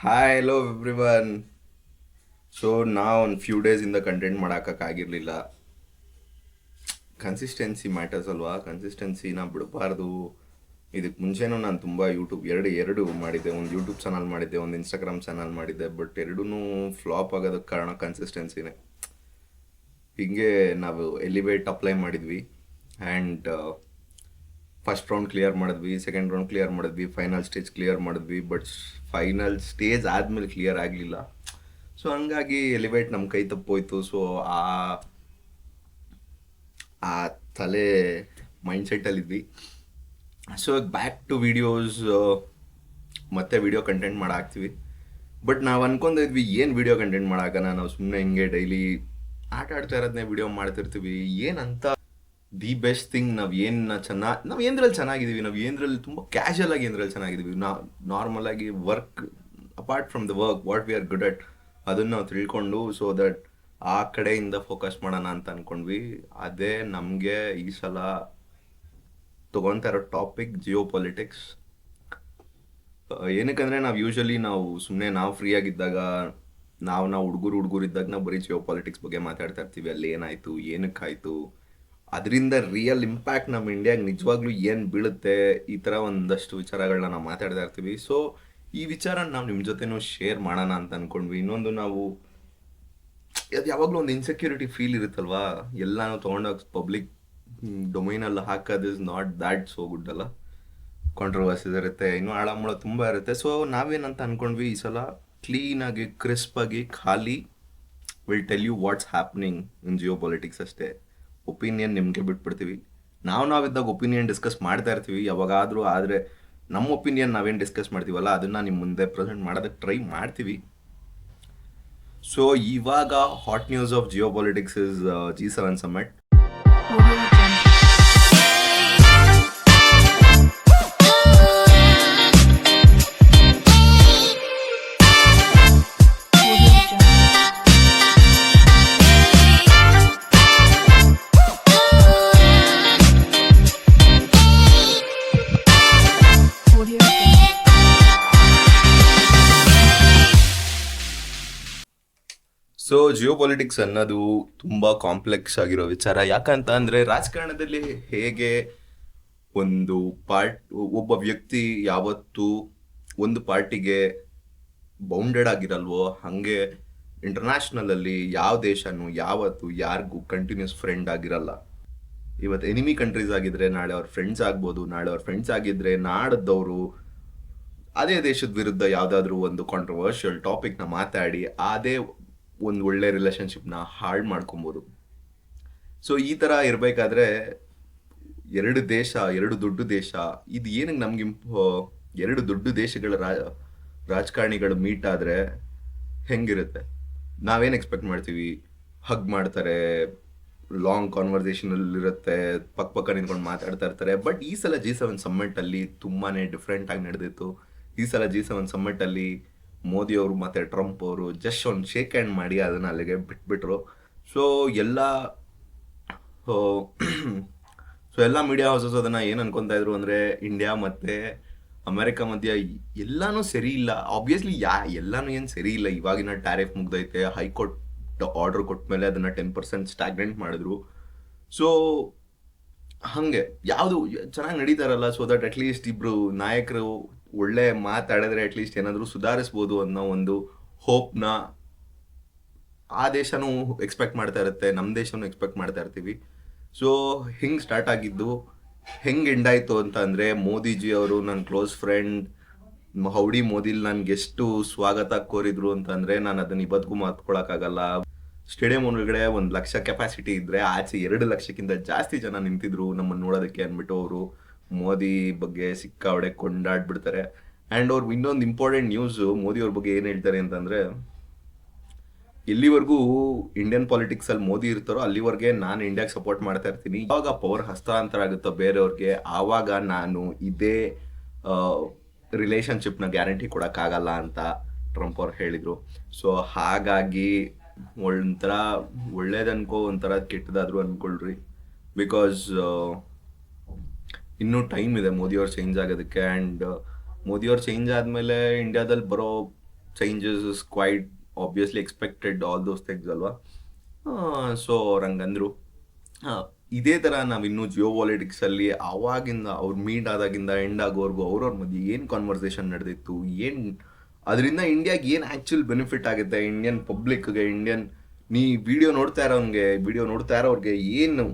Hi hello everyone. So ನಾ ಒಂದು few ಡೇಸಿಂದ content ಮಾಡೋಕ್ಕಾಗಿರಲಿಲ್ಲ. Consistency matters ಅಲ್ವಾ, ಕನ್ಸಿಸ್ಟೆನ್ಸಿನ ಬಿಡಬಾರ್ದು. ಇದಕ್ಕೆ ಮುಂಚೆನೂ ನಾನು ತುಂಬ ಯೂಟ್ಯೂಬ್ ಎರಡು ಮಾಡಿದ್ದೆ. ಒಂದು ಯೂಟ್ಯೂಬ್ ಚಾನಲ್ ಮಾಡಿದ್ದೆ, ಒಂದು ಇನ್ಸ್ಟಾಗ್ರಾಮ್ ಚಾನಲ್ ಮಾಡಿದ್ದೆ. ಬಟ್ ಎರಡೂ ಫ್ಲಾಪ್ ಆಗೋದಕ್ಕೆ ಕಾರಣ ಕನ್ಸಿಸ್ಟೆನ್ಸಿನೇ. ಹೀಗೆ ನಾವು ಎಲಿವೇಟ್ ಅಪ್ಲೈ ಮಾಡಿದ್ವಿ ಆ್ಯಂಡ್ ಫಸ್ಟ್ ರೌಂಡ್ ಕ್ಲಿಯರ್ ಮಾಡಿದ್ವಿ, ಸೆಕೆಂಡ್ ರೌಂಡ್ ಕ್ಲಿಯರ್ ಮಾಡಿದ್ವಿ, ಫೈನಲ್ ಸ್ಟೇಜ್ ಕ್ಲಿಯರ್ ಮಾಡಿದ್ವಿ. ಬಟ್ ಫೈನಲ್ ಸ್ಟೇಜ್ ಆದಮೇಲೆ ಕ್ಲಿಯರ್ ಆಗಲಿಲ್ಲ. ಸೊ ಹಂಗಾಗಿ ಎಲಿವೇಟ್ ನಮ್ಮ ಕೈ ತಪ್ಪೋಯ್ತು. ಸೊ ಆ ಆ ತಲೆ ಮೈಂಡ್ಸೆಟ್ಟಲ್ಲಿದ್ವಿ. ಸೊ ಬ್ಯಾಕ್ ಟು ವಿಡಿಯೋಸ್, ಮತ್ತೆ ವಿಡಿಯೋ ಕಂಟೆಂಟ್ ಮಾಡಾಕ್ತೀವಿ. ಬಟ್ ನಾವು ಅನ್ಕೊಂಡಿದ್ವಿ ಏನು ವಿಡಿಯೋ ಕಂಟೆಂಟ್ ಮಾಡೋಕ್ಕನ, ನಾವು ಸುಮ್ಮನೆ ಹಿಂಗೆ ಡೈಲಿ ಆಟ ಆಡ್ತಾ ಇರೋದನ್ನೇ ವಿಡಿಯೋ ಮಾಡ್ತಿರ್ತೀವಿ. ಏನಂತ ದಿ ಬೆಸ್ಟ್ ಥಿಂಗ್, ನಾವು ಏನದ್ರಲ್ಲಿ ಚೆನ್ನಾಗಿದ್ದೀವಿ, ನಾವು ಏನದ್ರಲ್ಲಿ ತುಂಬ ಕ್ಯಾಶುಯಲ್ ಆಗಿ ಏನದ್ರಲ್ಲಿ ಚೆನ್ನಾಗಿದ್ದೀವಿ, ನಾವು ನಾರ್ಮಲ್ ಆಗಿ work apart from the work what we are good at ಅದನ್ನು ನಾವು ತಿಳ್ಕೊಂಡು ಸೊ ದಟ್ ಆ ಕಡೆಯಿಂದ ಫೋಕಸ್ ಮಾಡೋಣ ಅಂತ ಅಂದ್ಕೊಂಡ್ವಿ. ಅದೇ ನಮಗೆ ಈ ಸಲ ತೊಗೊಳ್ತಾ ಇರೋ ಟಾಪಿಕ್ ಜಿಯೋ ಪೊಲಿಟಿಕ್ಸ್. ಏನಕ್ಕಂದರೆ ನಾವು ಯೂಶಲಿ ನಾವು ಫ್ರೀ ಆಗಿದ್ದಾಗ ನಾವು ಹುಡುಗರಿದ್ದಾಗ ನಾವು ಬರೀ ಜಿಯೋ ಪಾಲಿಟಿಕ್ಸ್ ಬಗ್ಗೆ ಮಾತಾಡ್ತಾ ಇರ್ತೀವಿ. ಅಲ್ಲಿ ಏನಾಯಿತು, ಏನಕ್ಕಾಯಿತು, ಅದರಿಂದ ರಿಯಲ್ ಇಂಪ್ಯಾಕ್ಟ್ ನಮ್ಮ ಇಂಡಿಯಾಗೆ ನಿಜವಾಗ್ಲೂ ಏನು ಬೀಳುತ್ತೆ, ಈ ಥರ ಒಂದಷ್ಟು ವಿಚಾರಗಳನ್ನ ನಾವು ಮಾತಾಡ್ತಾ ಇರ್ತೀವಿ. ಸೊ ಈ ವಿಚಾರ ನಾವು ನಿಮ್ಮ ಜೊತೆನೂ ಶೇರ್ ಮಾಡೋಣ ಅಂತ ಅಂದ್ಕೊಂಡ್ವಿ. ಇನ್ನೊಂದು, ನಾವು ಅದು ಯಾವಾಗಲೂ ಒಂದು ಇನ್ಸೆಕ್ಯೂರಿಟಿ ಫೀಲ್ ಇರುತ್ತಲ್ವಾ, ಎಲ್ಲನೂ ತೊಗೊಂಡೋಗಿ ಪಬ್ಲಿಕ್ ಡೊಮೈನಲ್ಲಿ ಹಾಕೋದು is not that so good ಅಲ್ಲ. ಕಾಂಟ್ರವರ್ಸೀಸ್ ಇರುತ್ತೆ, ಇನ್ನೂ ಆಳಮೂಳ ತುಂಬ ಇರುತ್ತೆ. ಸೊ ನಾವೇನಂತ ಅಂದ್ಕೊಂಡ್ವಿ, ಈ ಸಲ ಕ್ಲೀನಾಗಿ ಕ್ರಿಸ್ಪಾಗಿ ಖಾಲಿ will tell you what's happening in geopolitics ಅಷ್ಟೇ. ಒಪಿನಿಯನ್ ನಿಮಗೆ ಬಿಟ್ಬಿಡ್ತೀವಿ. ನಾವಿದ್ದಾಗ ಒಪಿನಿಯನ್ ಡಿಸ್ಕಸ್ ಮಾಡ್ತಾ ಇರ್ತೀವಿ ಯಾವಾಗಾದರೂ. ಆದರೆ ನಮ್ಮ ಒಪಿನಿಯನ್ ನಾವೇನು ಡಿಸ್ಕಸ್ ಮಾಡ್ತೀವಲ್ಲ ಅದನ್ನು ನಿಮ್ಮ ಮುಂದೆ ಪ್ರೆಸೆಂಟ್ ಮಾಡೋದಕ್ಕೆ ಟ್ರೈ ಮಾಡ್ತೀವಿ. ಸೊ ಇವಾಗ hot news of Jio politics is G7 summit. So Jio politics ಅನ್ನೋದು ತುಂಬ ಕಾಂಪ್ಲೆಕ್ಸ್ ಆಗಿರೋ ವಿಚಾರ. ಯಾಕಂತ ಅಂದರೆ ರಾಜಕಾರಣದಲ್ಲಿ ಹೇಗೆ ಒಬ್ಬ ವ್ಯಕ್ತಿ ಯಾವತ್ತೂ ಒಂದು ಪಾರ್ಟಿಗೆ ಬೌಂಡೆಡ್ ಆಗಿರಲ್ವೋ, ಹಾಗೆ ಇಂಟರ್ನ್ಯಾಷನಲಲ್ಲಿ ಯಾವ ದೇಶನೂ ಯಾವತ್ತೂ ಯಾರಿಗೂ ಕಂಟಿನ್ಯೂಸ್ ಫ್ರೆಂಡ್ ಆಗಿರಲ್ಲ. ಇವತ್ತು ಎನಿಮಿ ಕಂಟ್ರೀಸ್ ಆಗಿದ್ರೆ ನಾಳೆ ಅವ್ರ ಫ್ರೆಂಡ್ಸ್ ಆಗ್ಬೋದು, ನಾಳೆ ಅವ್ರ ಫ್ರೆಂಡ್ಸ್ ಆಗಿದ್ರೆ ನಾಡದವರು ಅದೇ ದೇಶದ ವಿರುದ್ಧ ಯಾವುದಾದ್ರೂ ಒಂದು ಕಾಂಟ್ರವರ್ಷಿಯಲ್ ಟಾಪಿಕ್ನ ಮಾತಾಡಿ ಅದೇ ಒಂದು ಒಳ್ಳೆ ರಿಲೇಷನ್ಶಿಪ್ನ ಹಾಳು ಮಾಡ್ಕೊಬೋದು. ಸೊ ಈ ಥರ ಇರಬೇಕಾದ್ರೆ ಎರಡು ದೊಡ್ಡ ದೇಶ, ಇದು ಏನಕ್ಕೆ ನಮ್ಗೆ ಎರಡು ದೊಡ್ಡ ದೇಶಗಳ ರಾಜಕಾರಣಿಗಳು ಮೀಟ್ ಆದರೆ ಹೆಂಗಿರುತ್ತೆ? ನಾವೇನು ಎಕ್ಸ್ಪೆಕ್ಟ್ ಮಾಡ್ತೀವಿ? ಹಗ್ ಮಾಡ್ತಾರೆ, ಲಾಂಗ್ ಕಾನ್ವರ್ಸೇಷನಲ್ಲಿರುತ್ತೆ, ಪಕ್ಕ ನಿಂತ್ಕೊಂಡು ಮಾತಾಡ್ತಾ ಇರ್ತಾರೆ. ಬಟ್ ಈ ಸಲ G7 ಸಮ್ಮಿಟಲ್ಲಿ ತುಂಬಾ ಡಿಫ್ರೆಂಟ್ ಆಗಿ ನಡೆದಿತ್ತು. ಈ ಸಲ G7 ಸಮ್ಮಿಟಲ್ಲಿ ಮೋದಿ ಅವರು ಮತ್ತು ಟ್ರಂಪ್ ಅವರು ಜಸ್ಟ್ ಒಂದು ಶೇಕ್ ಹ್ಯಾಂಡ್ ಮಾಡಿ ಅದನ್ನು ಅಲ್ಲಿಗೆ ಬಿಟ್ಬಿಟ್ರು. ಸೊ ಎಲ್ಲ ಮೀಡಿಯಾ ಹೌಸಸ್ ಅದನ್ನು ಏನು ಅನ್ಕೊತಾ ಇದ್ರು ಅಂದರೆ ಇಂಡಿಯಾ ಮತ್ತು ಅಮೆರಿಕ ಮಧ್ಯ ಎಲ್ಲನೂ ಸರಿ ಇಲ್ಲ. ಆಬ್ವಿಯಸ್ಲಿ ಎಲ್ಲನೂ ಏನು ಸರಿ ಇಲ್ಲ. ಇವಾಗಿನ ಟ್ಯಾರಿಫ್ ಮುಗ್ದೈತೆ, ಹೈಕೋರ್ಟ್ ಆರ್ಡರ್ ಕೊಟ್ಟ ಮೇಲೆ ಅದನ್ನು 10% ಸ್ಟ್ಯಾಗ್ನೆಂಟ್ ಮಾಡಿದ್ರು. ಸೊ ಹಾಗೆ ಯಾವುದು ಚೆನ್ನಾಗಿ ನಡೀತಾರಲ್ಲ, ಸೊ ದಟ್ ಅಟ್ಲೀಸ್ಟ್ ಇಬ್ಬರು ನಾಯಕರು ಒಳ್ಳೆ ಮಾತಾಡಿದ್ರೆ ಅಟ್ಲೀಸ್ಟ್ ಏನಾದರೂ ಸುಧಾರಿಸ್ಬೋದು ಅನ್ನೋ ಒಂದು ಹೋಪ್ನ ಆ ದೇಶನೂ ಎಕ್ಸ್ಪೆಕ್ಟ್ ಮಾಡ್ತಾ ಇರುತ್ತೆ, ನಮ್ಮ ದೇಶನೂ ಎಕ್ಸ್ಪೆಕ್ಟ್ ಮಾಡ್ತಾ ಇರ್ತೀವಿ. ಸೊ ಹಿಂಗೆ ಸ್ಟಾರ್ಟ್ ಆಗಿದ್ದು ಹೆಂಗೆ ಎಂಡಾಯಿತು ಅಂತ ಅಂದರೆ, ಮೋದಿಜಿ ಅವರು ನನ್ನ ಕ್ಲೋಸ್ ಫ್ರೆಂಡ್ ಹೌಡಿ ಮೋದಿಲಿ ನನಗೆ ಎಷ್ಟು ಸ್ವಾಗತ ಕೋರಿದ್ರು ಅಂತಂದರೆ ನಾನು ಅದನ್ನು ಇವತ್ತಿಗೂ ಮಾತ್ಕೊಳಕ್ಕಾಗಲ್ಲ. ಸ್ಟೇಡಿಯಂ ಒಳಗಡೆ 1,00,000 ಕೆಪಾಸಿಟಿ ಇದ್ದರೆ ಆಚೆ 2,00,000ಕ್ಕಿಂತ ಜಾಸ್ತಿ ಜನ ನಿಂತಿದ್ರು ನಮ್ಮನ್ನು ನೋಡೋದಕ್ಕೆ ಅಂದ್ಬಿಟ್ಟು ಅವರು ಮೋದಿ ಬಗ್ಗೆ ಸಿಕ್ಕಾವಡೆ ಕೊಂಡಾಡ್ಬಿಡ್ತಾರೆ. ಆ್ಯಂಡ್ ಅವ್ರು ಇನ್ನೊಂದು ಇಂಪಾರ್ಟೆಂಟ್ ನ್ಯೂಸು ಮೋದಿ ಅವ್ರ ಬಗ್ಗೆ ಏನು ಹೇಳ್ತಾರೆ ಅಂತಂದರೆ, ಎಲ್ಲಿವರೆಗೂ ಇಂಡಿಯನ್ ಪಾಲಿಟಿಕ್ಸಲ್ಲಿ ಮೋದಿ ಇರ್ತಾರೋ ಅಲ್ಲಿವರೆಗೆ ನಾನು ಇಂಡಿಯಾಗೆ ಸಪೋರ್ಟ್ ಮಾಡ್ತಾ ಇರ್ತೀನಿ. ಆವಾಗ ಪವರ್ ಹಸ್ತಾಂತರ ಆಗುತ್ತೋ ಬೇರೆಯವ್ರಿಗೆ, ಆವಾಗ ನಾನು ಇದೇ ರಿಲೇಷನ್ಶಿಪ್ನ ಗ್ಯಾರಂಟಿ ಕೊಡೋಕ್ಕಾಗಲ್ಲ ಅಂತ ಟ್ರಂಪ್ ಅವ್ರು ಹೇಳಿದರು. ಸೊ ಹಾಗಾಗಿ ಒಂಥರ ಒಳ್ಳೇದನ್ಕೋ ಒಂಥರ ಕೆಟ್ಟದಾದರೂ ಅಂದ್ಕೊಳ್ರಿ. ಬಿಕಾಸ್ ಇನ್ನೂ ಟೈಮ್ ಇದೆ ಮೋದಿಯವ್ರು ಚೇಂಜ್ ಆಗೋದಕ್ಕೆ. ಆ್ಯಂಡ್ ಮೋದಿಯವ್ರು ಚೇಂಜ್ ಆದಮೇಲೆ ಇಂಡಿಯಾದಲ್ಲಿ ಬರೋ changes is quite obviously expected, all those things ಅಲ್ವಾ. ಸೊ ಅವ್ರು ಹಂಗಂದ್ರು. ಇದೇ ಥರ ನಾವಿನ್ನೂ ಜಿಯೋ ಪಾಲಿಟಿಕ್ಸಲ್ಲಿ ಆವಾಗಿಂದ ಅವ್ರು ಮೀಟ್ ಆದಾಗಿಂದ ಎಂಡ್ ಆಗೋವರೆಗೂ ಅವ್ರವ್ರ ಮಧ್ಯೆ ಏನು ಕಾನ್ವರ್ಸೇಷನ್ ನಡೆದಿತ್ತು, ಏನು ಅದರಿಂದ ಇಂಡಿಯಾಗೆ ಏನು ಆ್ಯಕ್ಚುಲ್ ಬೆನಿಫಿಟ್ ಆಗುತ್ತೆ, ಇಂಡಿಯನ್ ಪಬ್ಲಿಕ್ಗೆ, ನೀ ವಿಡಿಯೋ ನೋಡ್ತಾ ಇರೋರಿಗೆ ಏನು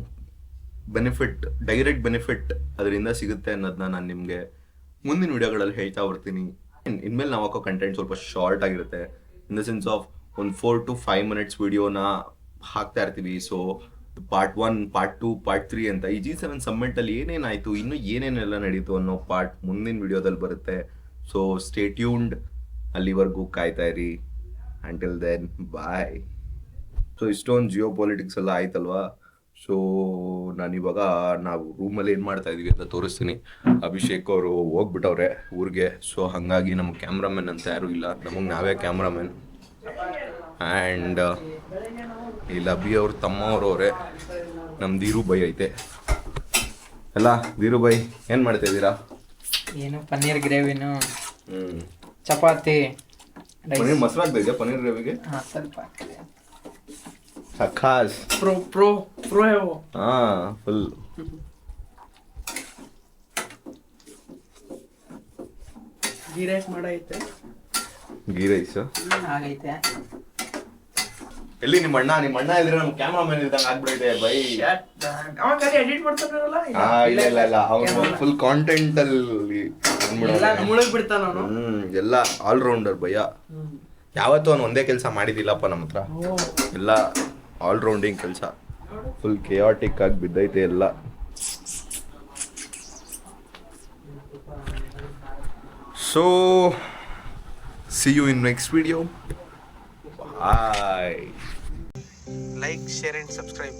ಬೆನಿಫಿಟ್, ಡೈರೆಕ್ಟ್ ಬೆನಿಫಿಟ್ ಅದರಿಂದ ಸಿಗುತ್ತೆ ಅನ್ನೋದನ್ನ ನಾನು ನಿಮಗೆ ಮುಂದಿನ ವಿಡಿಯೋಗಳಲ್ಲಿ ಹೇಳ್ತಾ ಬರ್ತೀನಿ. ಇನ್ಮೇಲೆ ನಾವು ಹಾಕೋ ಕಂಟೆಂಟ್ ಸ್ವಲ್ಪ ಶಾರ್ಟ್ ಆಗಿರುತ್ತೆ, ಇನ್ ದ ಸೆನ್ಸ್ ಆಫ್ ಒಂದು 4 to 5 minutes ವಿಡಿಯೋನ ಹಾಕ್ತಾ ಇರ್ತೀವಿ. ಸೊ ಪಾರ್ಟ್ 1, ಪಾರ್ಟ್ 2, ಪಾರ್ಟ್ 3 ಅಂತ ಈ G7 ಸಮ್ಮಿಟಲ್ಲಿ ಏನೇನಾಯಿತು, ಇನ್ನೂ ಏನೇನೆಲ್ಲ ನಡೀತು ಅನ್ನೋ ಪಾರ್ಟ್ ಮುಂದಿನ ವಿಡಿಯೋದಲ್ಲಿ ಬರುತ್ತೆ. ಸೊ ಸ್ಟೇ ಟ್ಯೂನ್ಡ್, ಅಲ್ಲಿವರೆಗೂ ಕಾಯ್ತಾ ಇರಿ. Until then bye. ಸೊ ಇಷ್ಟೊಂದು ಜಿಯೋ ಪಾಲಿಟಿಕ್ಸ್ ಎಲ್ಲ ಆಯ್ತಲ್ವಾ. ಸೊ ನಾನಿವಾಗ ನಾವು ರೂಮಲ್ಲಿ ಏನು ಮಾಡ್ತಾ ಇದೀವಿ ಅಂತ ತೋರಿಸ್ತೀನಿ. ಅಭಿಷೇಕ್ ಅವರು ಹೋಗ್ಬಿಟ್ಟವ್ರೆ ಊರಿಗೆ. ಸೊ ಹಾಗಾಗಿ ನಮಗೆ ಕ್ಯಾಮ್ರಾಮನ್ ಅಂತ ಯಾರೂ ಇಲ್ಲ, ನಮಗೆ ನಾವೇ ಕ್ಯಾಮ್ರಾಮನ್. ಆ್ಯಂಡ್ ಇಲ್ಲಿ ಅಭಿ ಅವ್ರ ತಮ್ಮವ್ರವ್ರೆ, ನಮ್ಮ ಧೀರು ಬೈ ಐತೆ ಅಲ್ಲ. ಧೀರು ಬೈ ಏನು ಮಾಡ್ತಾ ಇದ್ದೀರಾ? ಏನು ಪನ್ನೀರ್ ಗ್ರೇವಿನು, ಚಪಾತಿ, ಪನ್ನೀರ್ ಮೊಸರು ಹಾಕ್ತಾ ಪನ್ನೀರ್ ಗ್ರೇವಿಗೆ ಸ್ವಲ್ಪ ಸಖಾಸ್ ಪ್ರೋ ಫುಲ್. ಗೀ ರೈಸ್ ಮಾಡೈತೆ. ಗೀ ರೈಸ್ ಆಗೈತೆ. ಎಲ್ಲಿ ನಿಮ್ಮ ಅಣ್ಣ ಇದ್ರೆ ನಮ್ಮ ಕ್ಯಾಮ್ರಾಮನ್ ಇದ್ದಂಗೆ ಆಗ್ಬಿಡೈತೆ ಬೈ. ಎಡಿಟ್ ಮಾಡ್ತಾರಲ್ಲ. ಇಲ್ಲ ಅವ್ನು ಫುಲ್ ಕಾಂಟೆಂಟ್ ಅಲ್ಲಿ ಬಿಡ್ತಾನ ಅವನು. ಎಲ್ಲ ಆಲ್ರೌಂಡರ್ ಭಯ್ಯ. ಯಾವತ್ತೂ ಅವನು ಒಂದೇ ಕೆಲಸ ಮಾಡಿದಿಲ್ಲಪ್ಪ ನಮ್ಮ ಹತ್ರ, ಎಲ್ಲ ಆಲ್ರೌಂಡಿಂಗ್ ಕೆಲಸ. ಫುಲ್ ಕೆಯಾಟಿಕ್ ಆಗಿ ಬಿದ್ದೈತೆ ಎಲ್ಲ. So see you in next video. Bye. Like, share and subscribe.